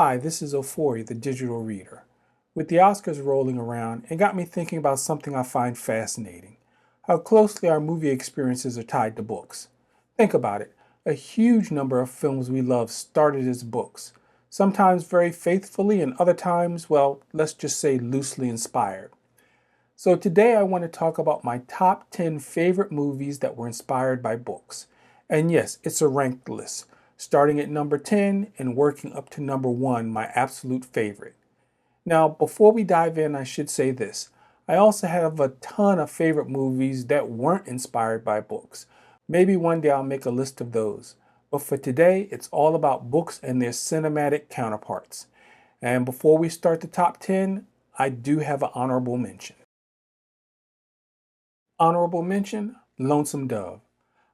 Hi, this is Euphoria, the digital reader. With the Oscars rolling around, it got me thinking about something I find fascinating: how closely our movie experiences are tied to books. Think about it. A huge number of films we love started as books, sometimes very faithfully, and other times, well, let's just say loosely inspired. So today I want to talk about my top 10 favorite movies that were inspired by books. And yes, it's a ranked list, starting at number 10 and working up to number 1, my absolute favorite. Now, before we dive in, I should say this. I also have a ton of favorite movies that weren't inspired by books. Maybe one day I'll make a list of those. But for today, it's all about books and their cinematic counterparts. And before we start the top 10, I do have an honorable mention. Honorable mention, Lonesome Dove.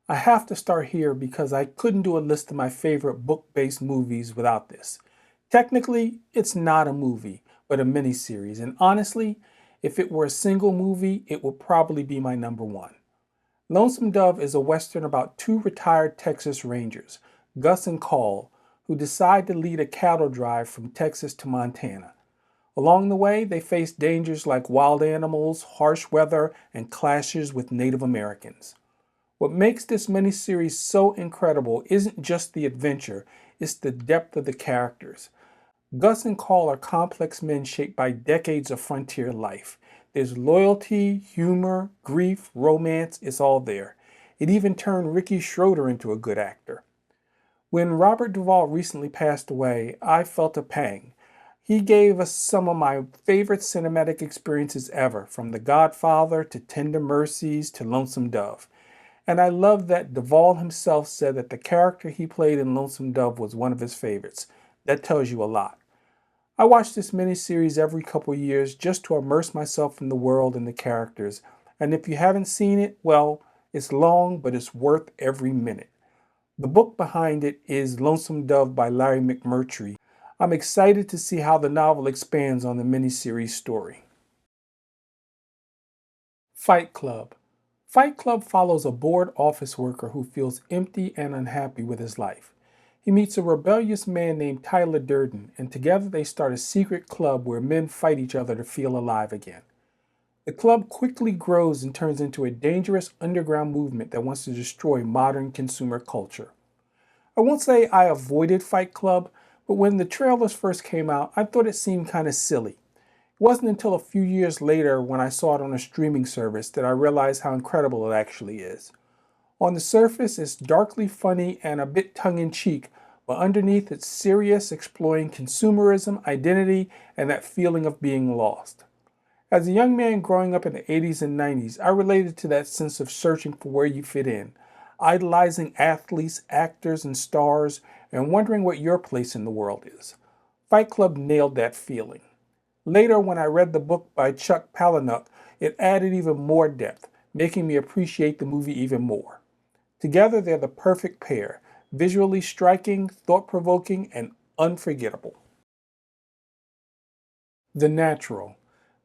I have to start here because I couldn't do a list of my favorite book-based movies without this. Technically, it's not a movie, but a miniseries, and honestly, if it were a single movie, it would probably be my number one. Lonesome Dove is a western about two retired Texas Rangers, Gus and Call, who decide to lead a cattle drive from Texas to Montana. Along the way, they face dangers like wild animals, harsh weather, and clashes with Native Americans. What makes this miniseries so incredible isn't just the adventure, it's the depth of the characters. Gus and Call are complex men shaped by decades of frontier life. There's loyalty, humor, grief, romance, it's all there. It even turned Ricky Schroeder into a good actor. When Robert Duvall recently passed away, I felt a pang. He gave us some of my favorite cinematic experiences ever, from The Godfather to Tender Mercies to Lonesome Dove. And I love that Duvall himself said that the character he played in Lonesome Dove was one of his favorites. That tells you a lot. I watch this miniseries every couple years just to immerse myself in the world and the characters. And if you haven't seen it, well, it's long, but it's worth every minute. The book behind it is Lonesome Dove by Larry McMurtry. I'm excited to see how the novel expands on the miniseries story. Fight Club. Fight Club follows a bored office worker who feels empty and unhappy with his life. He meets a rebellious man named Tyler Durden, and together they start a secret club where men fight each other to feel alive again. The club quickly grows and turns into a dangerous underground movement that wants to destroy modern consumer culture. I won't say I avoided Fight Club, but when the trailers first came out, I thought it seemed kind of silly. It wasn't until a few years later when I saw it on a streaming service that I realized how incredible it actually is. On the surface, it's darkly funny and a bit tongue-in-cheek, but underneath it's serious, exploring consumerism, identity, and that feeling of being lost. As a young man growing up in the 80s and 90s, I related to that sense of searching for where you fit in, idolizing athletes, actors, and stars, and wondering what your place in the world is. Fight Club nailed that feeling. Later, when I read the book by Chuck Palahniuk, it added even more depth, making me appreciate the movie even more. Together, they're the perfect pair, visually striking, thought-provoking, and unforgettable. The Natural.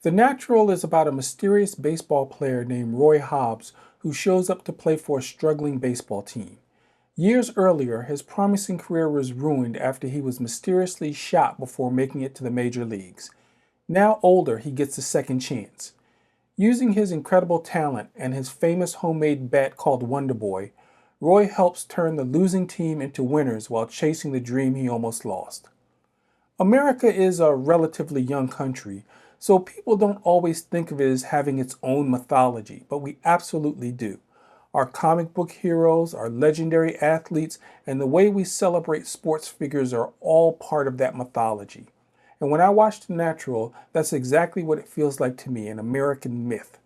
The Natural is about a mysterious baseball player named Roy Hobbs who shows up to play for a struggling baseball team. Years earlier, his promising career was ruined after he was mysteriously shot before making it to the major leagues. Now older, he gets a second chance. Using his incredible talent and his famous homemade bat called Wonder Boy, Roy helps turn the losing team into winners while chasing the dream he almost lost. America is a relatively young country, so people don't always think of it as having its own mythology, but we absolutely do. Our comic book heroes, our legendary athletes, and the way we celebrate sports figures are all part of that mythology. And when I watch The Natural, that's exactly what it feels like to me, an American myth.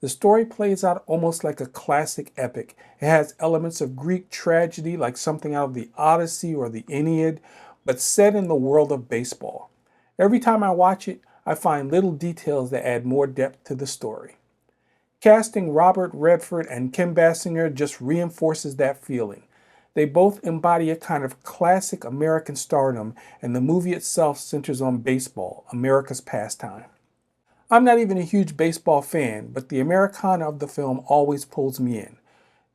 The story plays out almost like a classic epic. It has elements of Greek tragedy, like something out of the Odyssey or the Aeneid, but set in the world of baseball. Every time I watch it, I find little details that add more depth to the story. Casting Robert Redford and Kim Basinger just reinforces that feeling. They both embody a kind of classic American stardom, and the movie itself centers on baseball, America's pastime. I'm not even a huge baseball fan, but the Americana of the film always pulls me in.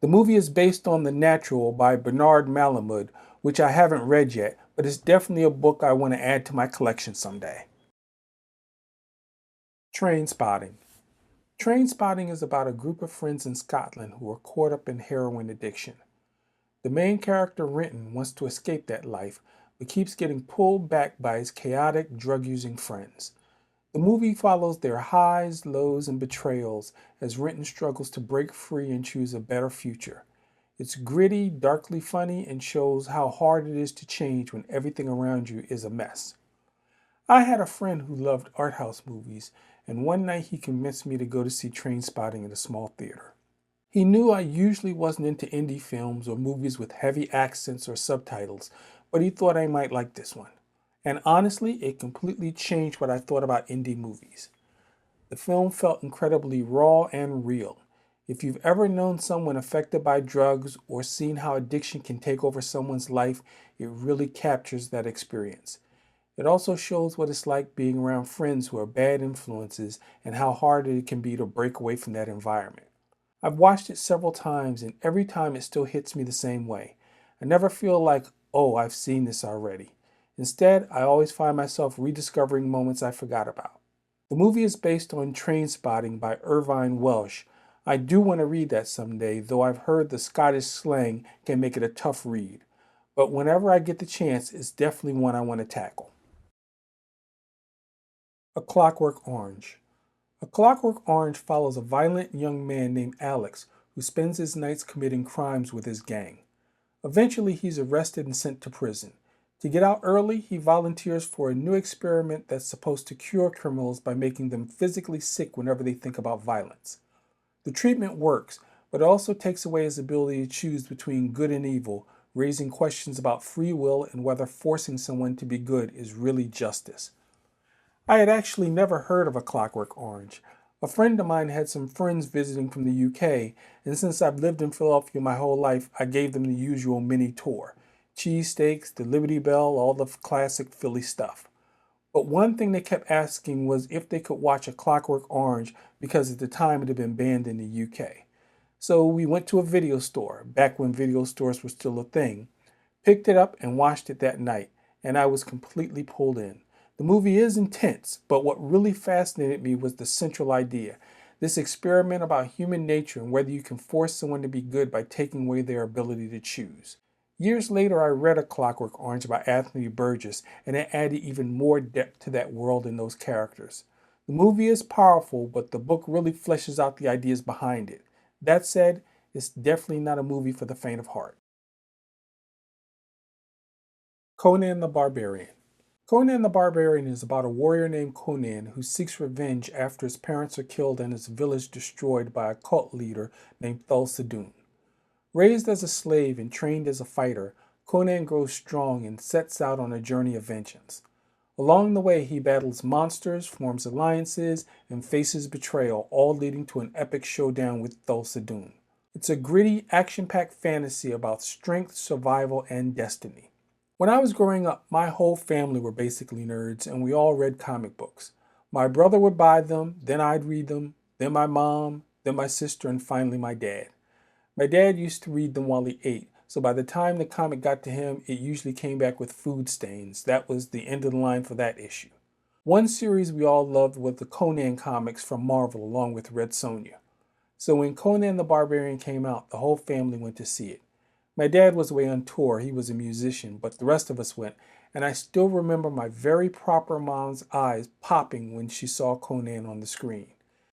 The movie is based on The Natural by Bernard Malamud, which I haven't read yet, but it's definitely a book I want to add to my collection someday. Train Spotting. Train Spotting is about a group of friends in Scotland who are caught up in heroin addiction. The main character, Renton, wants to escape that life, but keeps getting pulled back by his chaotic, drug-using friends. The movie follows their highs, lows, and betrayals as Renton struggles to break free and choose a better future. It's gritty, darkly funny, and shows how hard it is to change when everything around you is a mess. I had a friend who loved art house movies, and one night he convinced me to go to see Train Spotting in a small theater. He knew I usually wasn't into indie films or movies with heavy accents or subtitles, but he thought I might like this one. And honestly, it completely changed what I thought about indie movies. The film felt incredibly raw and real. If you've ever known someone affected by drugs or seen how addiction can take over someone's life, it really captures that experience. It also shows what it's like being around friends who are bad influences and how hard it can be to break away from that environment. I've watched it several times, and every time it still hits me the same way. I never feel like, oh, I've seen this already. Instead, I always find myself rediscovering moments I forgot about. The movie is based on Train Spotting by Irvine Welsh. I do want to read that someday, though I've heard the Scottish slang can make it a tough read. But whenever I get the chance, it's definitely one I want to tackle. A Clockwork Orange. A Clockwork Orange follows a violent young man named Alex who spends his nights committing crimes with his gang. Eventually, he's arrested and sent to prison. To get out early, he volunteers for a new experiment that's supposed to cure criminals by making them physically sick whenever they think about violence. The treatment works, but it also takes away his ability to choose between good and evil, raising questions about free will and whether forcing someone to be good is really justice. I had actually never heard of A Clockwork Orange. A friend of mine had some friends visiting from the UK, and since I've lived in Philadelphia my whole life, I gave them the usual mini tour. Cheesesteaks, the Liberty Bell, all the classic Philly stuff. But one thing they kept asking was if they could watch A Clockwork Orange because at the time it had been banned in the UK. So we went to a video store, back when video stores were still a thing, picked it up and watched it that night, and I was completely pulled in. The movie is intense, but what really fascinated me was the central idea. This experiment about human nature and whether you can force someone to be good by taking away their ability to choose. Years later, I read A Clockwork Orange by Anthony Burgess, and it added even more depth to that world and those characters. The movie is powerful, but the book really fleshes out the ideas behind it. That said, it's definitely not a movie for the faint of heart. Conan the Barbarian. Conan the Barbarian is about a warrior named Conan who seeks revenge after his parents are killed and his village destroyed by a cult leader named Thulsadun. Raised as a slave and trained as a fighter, Conan grows strong and sets out on a journey of vengeance. Along the way, he battles monsters, forms alliances, and faces betrayal, all leading to an epic showdown with Thulsadun. It's a gritty, action-packed fantasy about strength, survival, and destiny. When I was growing up, my whole family were basically nerds, and we all read comic books. My brother would buy them, then I'd read them, then my mom, then my sister, and finally my dad. My dad used to read them while he ate, so by the time the comic got to him, it usually came back with food stains. That was the end of the line for that issue. One series we all loved was the Conan comics from Marvel along with Red Sonja. So when Conan the Barbarian came out, the whole family went to see it. My dad was away on tour, he was a musician, but the rest of us went, and I still remember my very proper mom's eyes popping when she saw Conan on the screen.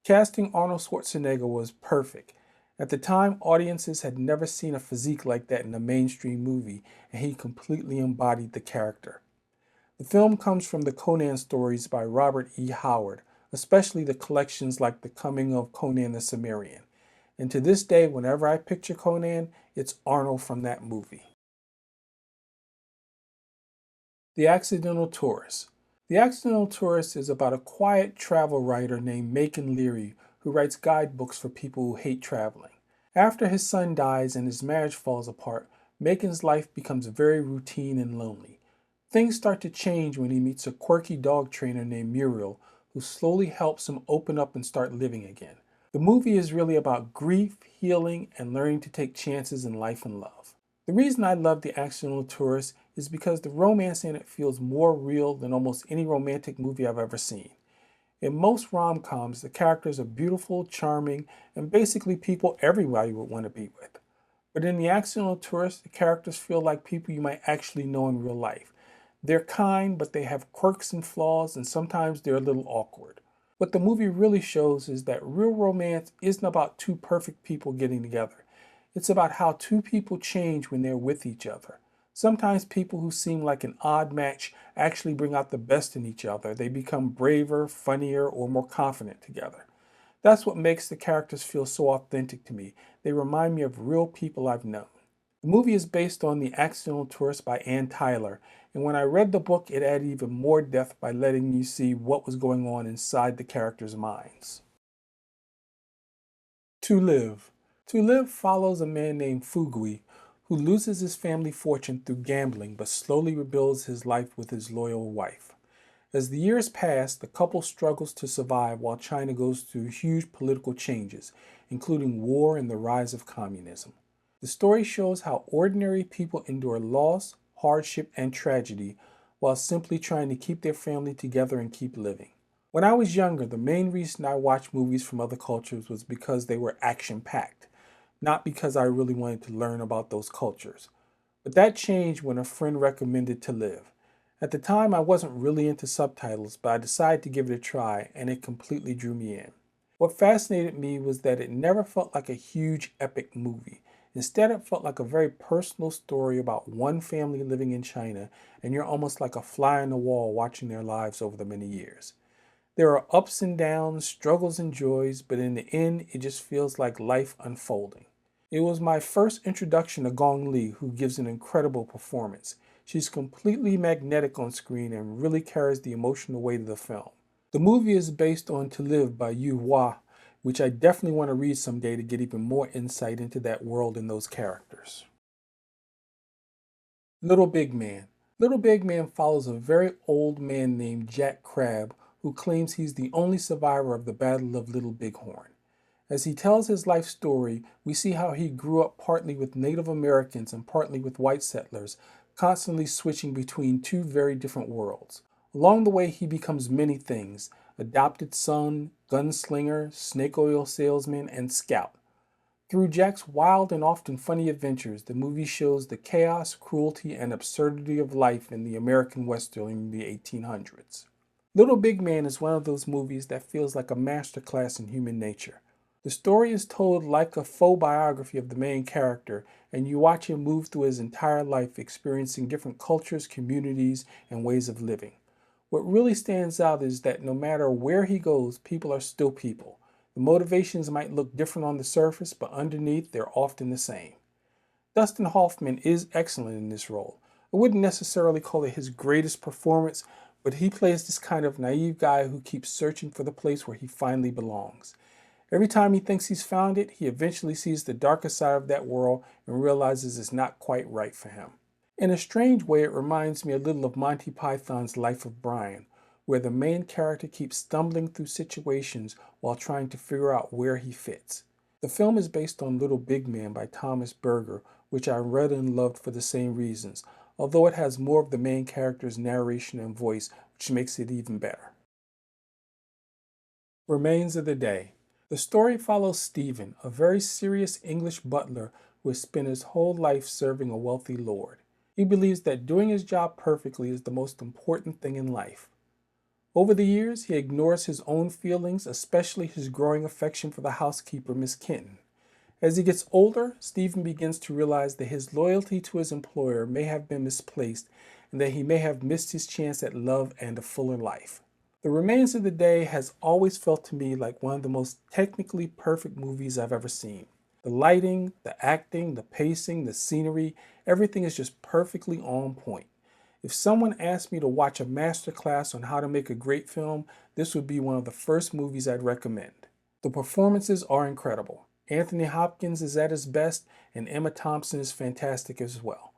Casting Arnold Schwarzenegger was perfect. At the time, audiences had never seen a physique like that in a mainstream movie, and he completely embodied the character. The film comes from the Conan stories by Robert E. Howard, especially the collections like The Coming of Conan the Cimmerian. And to this day, whenever I picture Conan, it's Arnold from that movie. The Accidental Tourist. The Accidental Tourist is about a quiet travel writer named Macon Leary who writes guidebooks for people who hate traveling. After his son dies and his marriage falls apart, Macon's life becomes very routine and lonely. Things start to change when he meets a quirky dog trainer named Muriel who slowly helps him open up and start living again. The movie is really about grief, healing, and learning to take chances in life and love. The reason I love The Accidental Tourist is because the romance in it feels more real than almost any romantic movie I've ever seen. In most rom-coms, the characters are beautiful, charming, and basically people everybody would want to be with. But in The Accidental Tourist, the characters feel like people you might actually know in real life. They're kind, but they have quirks and flaws, and sometimes they're a little awkward. What the movie really shows is that real romance isn't about two perfect people getting together. It's about how two people change when they're with each other. Sometimes people who seem like an odd match actually bring out the best in each other. They become braver, funnier, or more confident together. That's what makes the characters feel so authentic to me. They remind me of real people I've known. The movie is based on The Accidental Tourist by Ann Tyler, and when I read the book, it added even more depth by letting you see what was going on inside the characters' minds. To Live. To Live follows a man named Fugui who loses his family fortune through gambling but slowly rebuilds his life with his loyal wife. As the years pass, the couple struggles to survive while China goes through huge political changes, including war and the rise of communism. The story shows how ordinary people endure loss, hardship, and tragedy while simply trying to keep their family together and keep living. When I was younger, the main reason I watched movies from other cultures was because they were action packed, not because I really wanted to learn about those cultures. But that changed when a friend recommended To Live. At the time, I wasn't really into subtitles, but I decided to give it a try, and it completely drew me in. What fascinated me was that it never felt like a huge epic movie. Instead, it felt like a very personal story about one family living in China, and you're almost like a fly on the wall watching their lives over the many years. There are ups and downs, struggles and joys, but in the end, it just feels like life unfolding. It was my first introduction to Gong Li, who gives an incredible performance. She's completely magnetic on screen and really carries the emotional weight of the film. The movie is based on To Live by Yu Hua, which I definitely want to read someday to get even more insight into that world and those characters. Little Big Man. Little Big Man follows a very old man named Jack Crab who claims he's the only survivor of the Battle of Little Bighorn. As he tells his life story, we see how he grew up partly with Native Americans and partly with white settlers, constantly switching between two very different worlds. Along the way, he becomes many things: adopted son, gunslinger, snake oil salesman, and scout. Through Jack's wild and often funny adventures, the movie shows the chaos, cruelty, and absurdity of life in the American West during the 1800s. Little Big Man is one of those movies that feels like a masterclass in human nature. The story is told like a faux biography of the main character, and you watch him move through his entire life experiencing different cultures, communities, and ways of living. What really stands out is that no matter where he goes, people are still people. The motivations might look different on the surface, but underneath, they're often the same. Dustin Hoffman is excellent in this role. I wouldn't necessarily call it his greatest performance, but he plays this kind of naive guy who keeps searching for the place where he finally belongs. Every time he thinks he's found it, he eventually sees the darker side of that world and realizes it's not quite right for him. In a strange way, it reminds me a little of Monty Python's Life of Brian, where the main character keeps stumbling through situations while trying to figure out where he fits. The film is based on Little Big Man by Thomas Berger, which I read and loved for the same reasons, although it has more of the main character's narration and voice, which makes it even better. Remains of the Day. The story follows Stephen, a very serious English butler who has spent his whole life serving a wealthy lord. He believes that doing his job perfectly is the most important thing in life. Over the years, he ignores his own feelings, especially his growing affection for the housekeeper, Miss Kenton. As he gets older, Stephen begins to realize that his loyalty to his employer may have been misplaced and that he may have missed his chance at love and a fuller life. The Remains of the Day has always felt to me like one of the most technically perfect movies I've ever seen. The lighting, the acting, the pacing, the scenery, everything is just perfectly on point. If someone asked me to watch a masterclass on how to make a great film, this would be one of the first movies I'd recommend. The performances are incredible. Anthony Hopkins is at his best, and Emma Thompson is fantastic as well.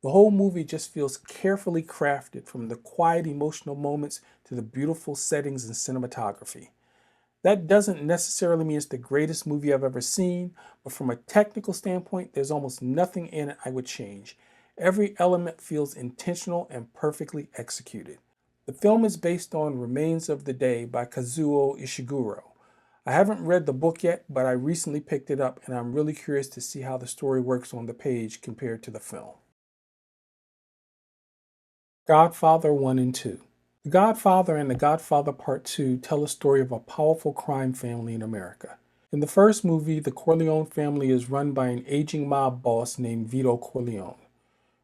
The whole movie just feels carefully crafted, from the quiet emotional moments to the beautiful settings and cinematography. That doesn't necessarily mean it's the greatest movie I've ever seen, but from a technical standpoint, there's almost nothing in it I would change. Every element feels intentional and perfectly executed. The film is based on Remains of the Day by Kazuo Ishiguro. I haven't read the book yet, but I recently picked it up and I'm really curious to see how the story works on the page compared to the film. Godfather 1 and 2. The Godfather and The Godfather Part 2 tell a story of a powerful crime family in America. In the first movie, the Corleone family is run by an aging mob boss named Vito Corleone.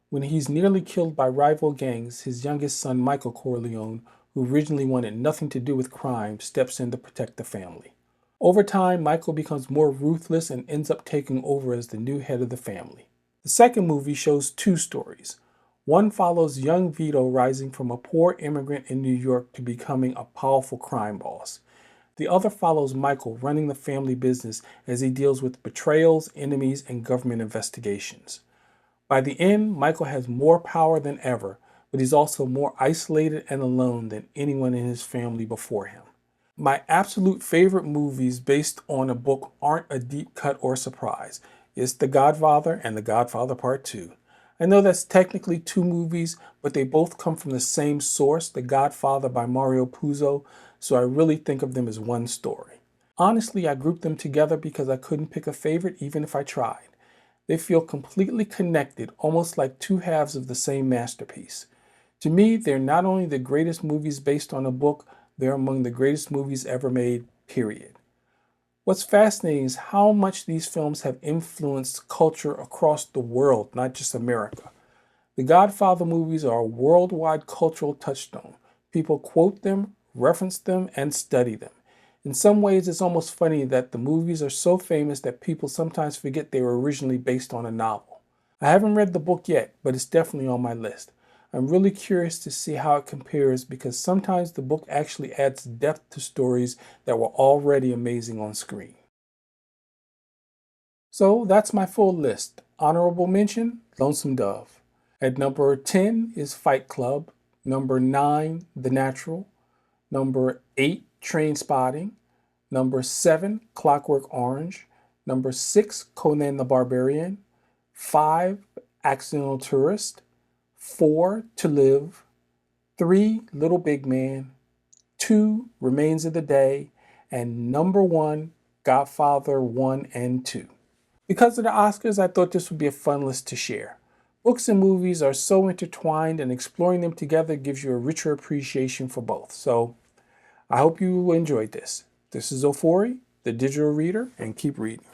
When he's nearly killed by rival gangs, his youngest son, Michael Corleone, who originally wanted nothing to do with crime, steps in to protect the family. Over time, Michael becomes more ruthless and ends up taking over as the new head of the family. The second movie shows two stories. One follows young Vito rising from a poor immigrant in New York to becoming a powerful crime boss. The other follows Michael running the family business as he deals with betrayals, enemies, and government investigations. By the end, Michael has more power than ever, but he's also more isolated and alone than anyone in his family before him. My absolute favorite movies based on a book aren't a deep cut or surprise. It's The Godfather and The Godfather Part 2. I know that's technically two movies, but they both come from the same source, The Godfather by Mario Puzo, so I really think of them as one story. Honestly, I grouped them together because I couldn't pick a favorite even if I tried. They feel completely connected, almost like two halves of the same masterpiece. To me, they're not only the greatest movies based on a book, they're among the greatest movies ever made, period. What's fascinating is how much these films have influenced culture across the world, not just America. The Godfather movies are a worldwide cultural touchstone. People quote them, reference them, and study them. In some ways, it's almost funny that the movies are so famous that people sometimes forget they were originally based on a novel. I haven't read the book yet, but it's definitely on my list. I'm really curious to see how it compares because sometimes the book actually adds depth to stories that were already amazing on screen. So that's my full list. Honorable mention, Lonesome Dove. At number 10 is Fight Club. Number 9, The Natural. Number 8, Train Spotting. Number 7, Clockwork Orange. Number 6, Conan the Barbarian. 5, Accidental Tourist. 4, To Live. 3, Little Big Man. 2, Remains of the Day. And number 1, Godfather 1 and 2. Because of the Oscars, I thought this would be a fun list to share. Books and movies are so intertwined, and exploring them together gives you a richer appreciation for both. So I hope you enjoyed this. This is Ofori, the digital reader, and keep reading.